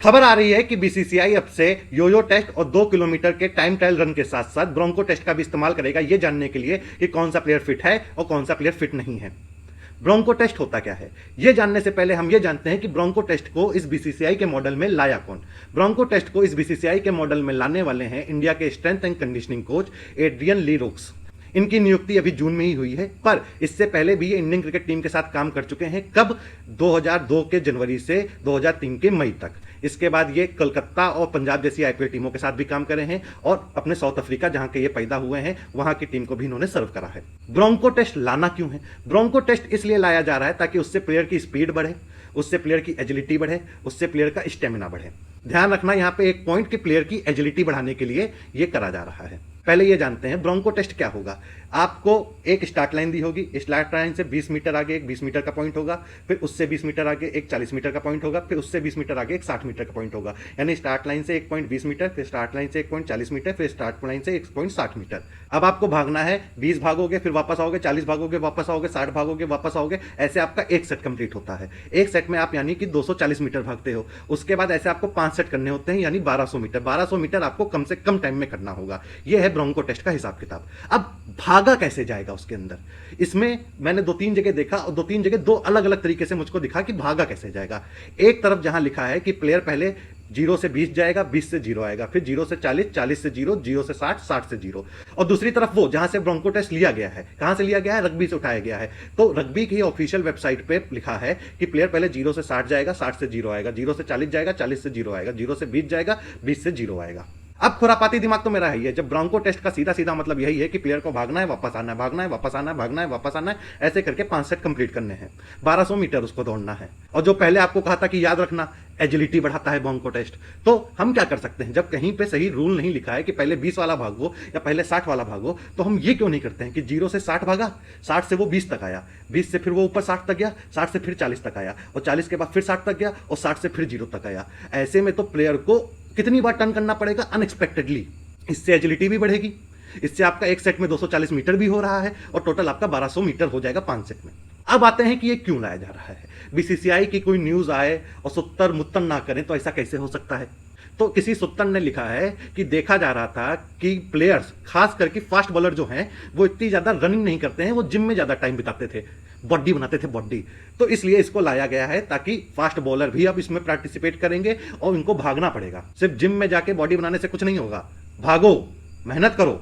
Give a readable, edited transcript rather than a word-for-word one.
खबर आ रही है कि बीसीसीआई अब से योयो टेस्ट और 2 किलोमीटर के टाइम ट्रायल रन के साथ साथ ब्रोंको टेस्ट का भी इस्तेमाल करेगा, यह जानने के लिए कि कौन सा प्लेयर फिट है और कौन सा प्लेयर फिट नहीं है। ब्रोंको टेस्ट होता क्या है, यह जानने से पहले हम यह जानते हैं कि ब्रोंको टेस्ट को इस बीसीसीआई के मॉडल में लाया कौन। ब्रोंको टेस्ट को इस बीसीसीआई के मॉडल में लाने वाले हैं इंडिया के strength and conditioning coach Adrian Le Roux. इनकी नियुक्ति अभी जून में ही हुई है, पर इससे पहले भी ये इंडियन क्रिकेट टीम के साथ काम कर चुके हैं। कब? 2002 के जनवरी से 2003 के मई तक। इसके बाद ये कलकत्ता और पंजाब जैसी आईपीएल टीमों के साथ भी काम करे हैं और अपने साउथ अफ्रीका जहां के ये पैदा हुए हैं वहां की टीम को भी इन्होंने सर्व करा है। ब्रोंको टेस्ट लाना क्यों है? ब्रोंको टेस्ट इसलिए लाया जा रहा है ताकि उससे प्लेयर की स्पीड बढ़े, उससे प्लेयर की एजिलिटी बढ़े, उससे प्लेयर का स्टेमिना बढ़े। ध्यान रखना यहां पे एक पॉइंट कि प्लेयर की एजिलिटी बढ़ाने के लिए यह करा जा रहा है। पहले ये जानते हैं ब्रोंको टेस्ट क्या होगा। आपको एक स्टार्ट लाइन दी होगी, स्टार्ट लाइन से 20 मीटर आगे एक 20 मीटर का पॉइंट होगा, फिर उससे 20 मीटर आगे एक 40 मीटर का पॉइंट होगा, फिर उससे 20 मीटर आगे एक 60 मीटर का पॉइंट होगा। यानी स्टार्ट लाइन से एक पॉइंट 20 मीटर, फिर स्टार्ट लाइन से एक पॉइंट 40 मीटर, फिर स्टार्ट लाइन से एक पॉइंट 60 मीटर। अब आपको भागना है, 20 भागोगे, फिर वापस आओगे, 40 भागोगे, वापस आओगे, 60 भागोगे, वापस आओगे। ऐसे आपका एक सेट कंप्लीट होता है। एक सेट में आप यानी कि 240 मीटर भागते हो। उसके बाद ऐसे आपको 5 सेट करने होते हैं, यानी 1200 मीटर। 1200 मीटर आपको कम से कम टाइम में करना होगा। यह है ब्रोंको टेस्ट का हिसाब किताब। अब भागा कैसे जाएगा उसके अंदर, इसमें मैंने 2-3 जगह देखा और 2-3 जगह 2 अलग अलग तरीके से मुझको दिखा कि भागा कैसे जाएगा। एक तरफ जहां लिखा है कि प्लेयर पहले 0 से 20 जाएगा, 20 से 0 आएगा, फिर 0 से 40, 40 से 0, 0 से 60, 60 से 0। और दूसरी तरफ वो जहां से ब्रोंको टेस्ट लिया गया है, कहां से लिया गया है? रग्बी से उठाया गया है। तो रग्बी की ऑफिशियल वेबसाइट पे लिखा है कि प्लेयर पहले 0 से 60 जाएगा, 60 से 0 आएगा, 0 से 40 जाएगा, 40 से 0 आएगा, 0 से 20 जाएगा, 20 से 0 आएगा। अब खुरापाती दिमाग तो मेरा है ही है। जब ब्रोंको टेस्ट का सीधा सीधा मतलब यही है कि प्लेयर को भागना है, वापस आना है, भागना है, वापस आना है, भागना है, वापस आना है, ऐसे करके 5 सेट कंप्लीट करने हैं। 1200 मीटर उसको दौड़ना है। और जो पहले आपको कहा था कि याद रखना एजिलिटी बढ़ाता है ब्रोंको टेस्ट, तो हम क्या कर सकते हैं? जब कहीं पे सही रूल नहीं लिखा है कि पहले 20 वाला भागो या पहले 60 वाला भागो, तो हम ये क्यों नहीं करते हैं कि 0 से 60 भागा, 60 से वो 20 तक आया, 20 से फिर वो ऊपर 60 तक गया, 60 से फिर 40 तक आया, और 40 के बाद फिर 60 तक गया, और 60 से फिर 0 तक आया। ऐसे में तो प्लेयर को कितनी बार टर्न करना पड़ेगा अनएक्सपेक्टेडली। इससे एजिलिटी भी बढ़ेगी, इससे आपका एक सेट में 240 मीटर भी हो रहा है और टोटल आपका 1200 मीटर हो जाएगा 5 सेट में। अब आते हैं कि ये क्यों लाया जा रहा है। बीसीसीआई की कोई न्यूज आए और सुत्तर मुत्तर ना करें तो ऐसा कैसे हो सकता है? तो किसी सुत्तर ने लिखा है कि देखा जा रहा था कि प्लेयर्स खास करके फास्ट बॉलर जो हैं वो इतनी ज्यादा रनिंग नहीं करते हैं, वो जिम में ज्यादा टाइम बिताते थे, बॉडी बनाते थे बॉडी। तो इसलिए इसको लाया गया है ताकि फास्ट बॉलर भी अब इसमें पार्टिसिपेट करेंगे और इनको भागना पड़ेगा। सिर्फ जिम में जाके बॉडी बनाने से कुछ नहीं होगा। भागो, मेहनत करो,